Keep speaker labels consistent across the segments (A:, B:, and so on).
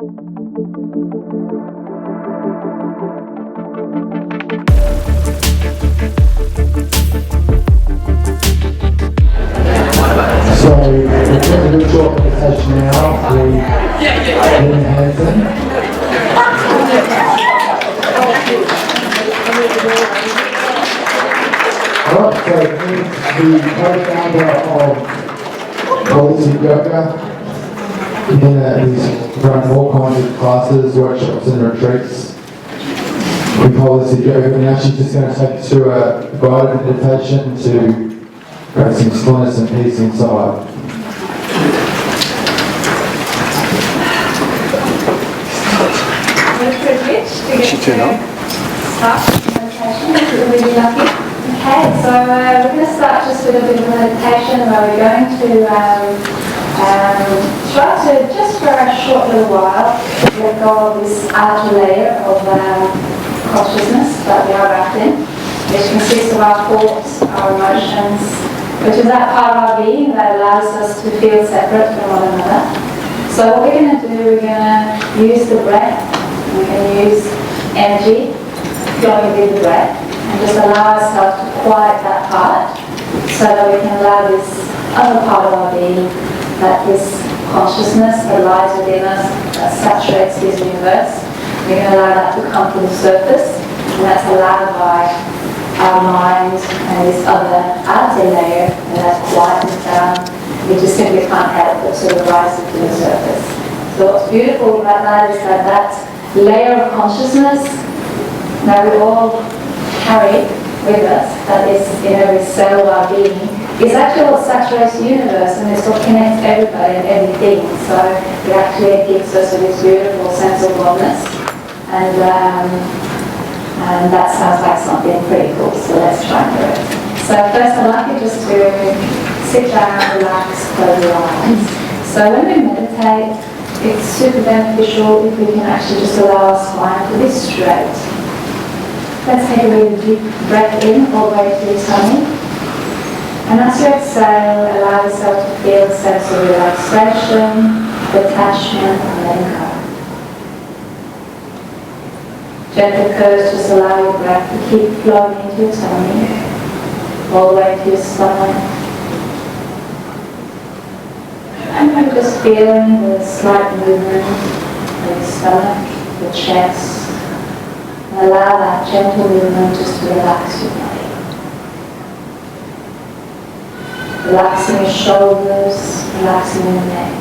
A: So we're going to do a short meditation now with Hansen. Alright, so he's the co-founder of Policy Yoga. He's run all kinds of classes, workshops and retreats with Policy Yoga. And now she's just going to take us through a guided meditation to create some stillness and peace inside.
B: We're privileged to get to start the meditation. We're really lucky. Okay, so we're going to start just with a bit of meditation where we're going to try to, just for a short little while, let go of this outer layer of consciousness that we are wrapped in, which consists of our thoughts, our emotions, which is that part of our being that allows us to feel separate from one another. So what we're going to do, we're going to use the breath, we're going to use energy flowing with the breath, and just allow ourselves to quiet that part so that we can allow this other part of our being, that this consciousness that lies within us, that saturates this universe, we're going to allow that to come to the surface, and that's allowed by our mind and this other outer layer, and that's quieted down. We just simply can't help but sort of rise to the surface. So what's beautiful about that is that that layer of consciousness that we all carry with us, that is in every cell of our being, is actually what saturates the universe, and it's what connects everybody and everything. So it actually gives us this beautiful sense of oneness. And that sounds like something pretty cool, so let's try and do it. So first I'd like you just to sit down, relax, close your eyes. So when we meditate, it's super beneficial if we can actually just allow our spine to be straight. Let's take a really deep breath in all the way to your tummy. And as you exhale, allow yourself to feel a sense of relaxation, detachment, and letting go. Gentle curves, just allow your breath to keep flowing into your tummy, all the way to your stomach. And I'm just feeling the slight movement of your stomach, your chest. And allow that gentle movement just to relax your body. Relaxing your shoulders, relaxing your neck.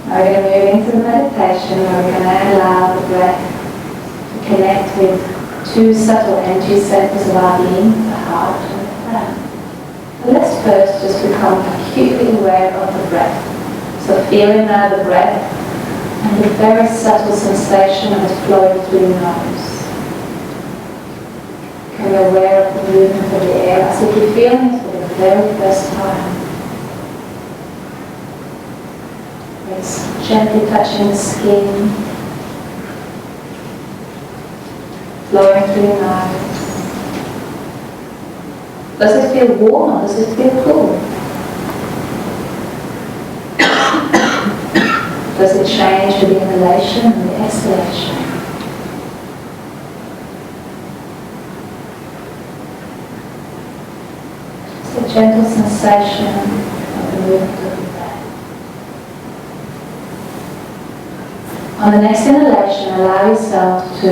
B: Now we're going to move into the meditation where we're going to allow the breath to connect with two subtle energy centers of our being, the heart and the crown. But let's first just become acutely aware of the breath. So feeling now the breath and the very subtle sensation of it flowing through your nose. Become aware of the movement of the air as if you're feeling it for the very first time. It's gently touching the skin, flowing through your nose. Does it feel warm or does it feel cool? Does it change with the inhalation and the exhalation? It's a gentle sensation of the movement of the breath. On the next inhalation, allow yourself to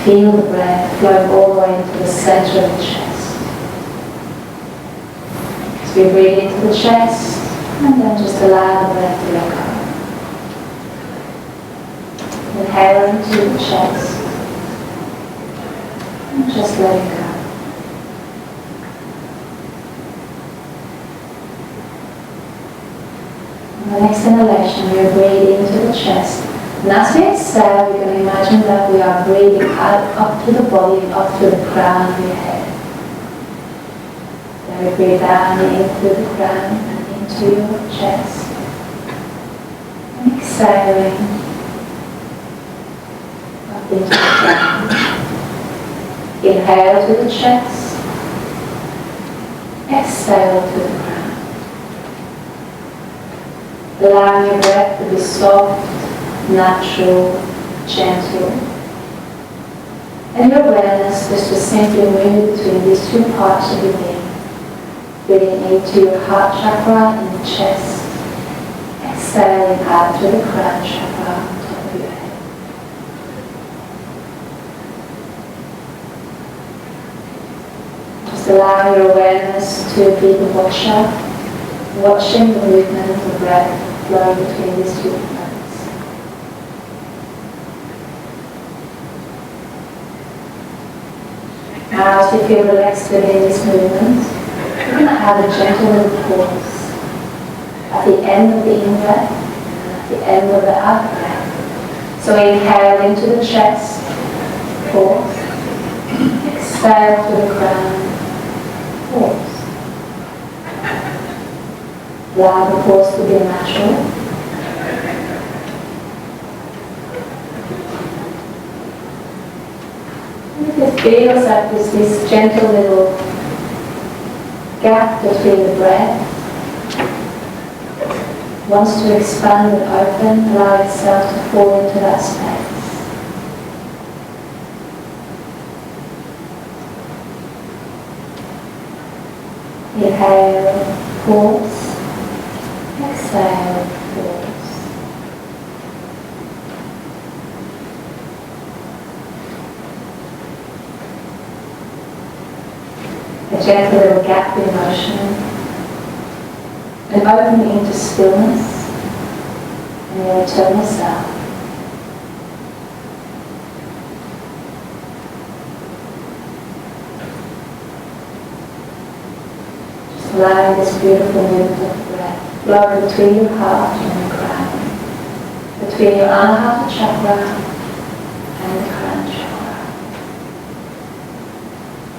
B: feel the breath flowing all the way into the center of the chest. As we breathe into the chest, and then just allow the breath to let go. Inhale into the chest, and just let it go. On the next inhalation, we breathe into the chest. And as we exhale, we can imagine that we are breathing out up to the body, up to the crown of your head. Then we breathe down into the crown and into your chest. And exhaling up into the crown. Inhale to the chest. Exhale to the crown. allowing your breath to be soft, natural, gentle. And your awareness is to simply move between these two parts of your being. Breathing into your heart chakra in the chest, exhaling out to the crown chakra on top of your head. Just allow your awareness to be the watcher, watching the movement of the breath flowing between these two points. Now, as you feel relaxed within this movement, you're going to have a gentle little pause at the end of the in-breath and at the end of the out-breath. So inhale into the chest, pause. Exhale to the crown, pause. Allow the pause to be natural. It feels like there's this gentle little gap between the breath. Wants to expand and open, allow yourself to fall into that space. Inhale, pause. Exhale, pause. A gentle little gap in motion, and opening into stillness and your eternal self. Just allowing this beautiful movement of breath flow between your heart and your crown, between your anahata chakra and the crown chakra.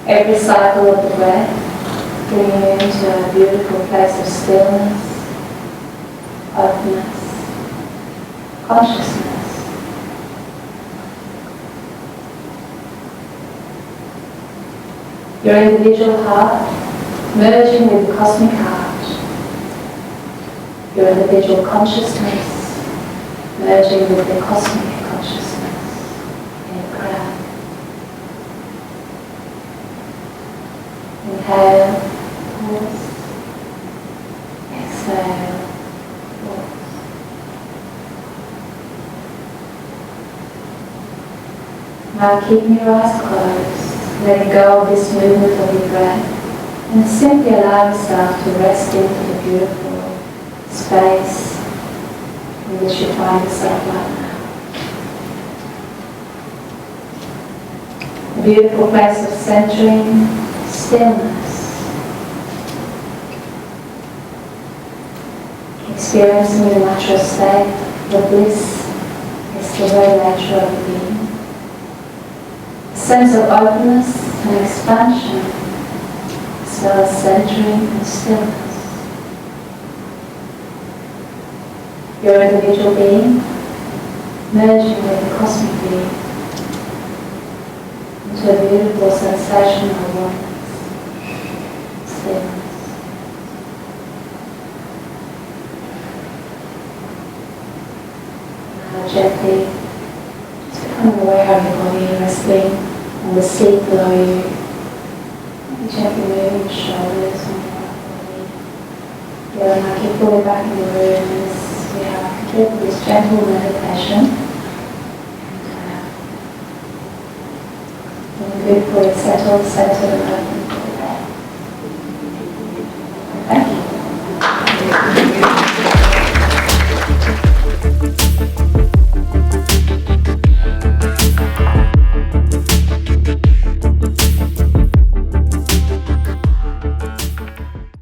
B: Every cycle of the breath bringing you into a beautiful place of stillness, openness, consciousness. Your individual heart merging with the cosmic heart. Your individual consciousness merging with the cosmic consciousness in your crown. Inhale, pause, exhale, pause. Now keeping your eyes closed, letting go of this movement of your breath, and simply allow yourself to rest into the beautiful space in which you find yourself right now. A beautiful place of centering, stillness. Experiencing the natural state, the bliss is the very nature of the being. A sense of openness and expansion, as well as centering and stillness. Your individual being merging with the cosmic being into a beautiful sensation of oneness, stillness. Now gently, just become aware of your body resting on the seat below you. Gently move your shoulders and your body. Feeling like you're fully back in the room as we have completed this gentle meditation. And good for you, settled, centered and open.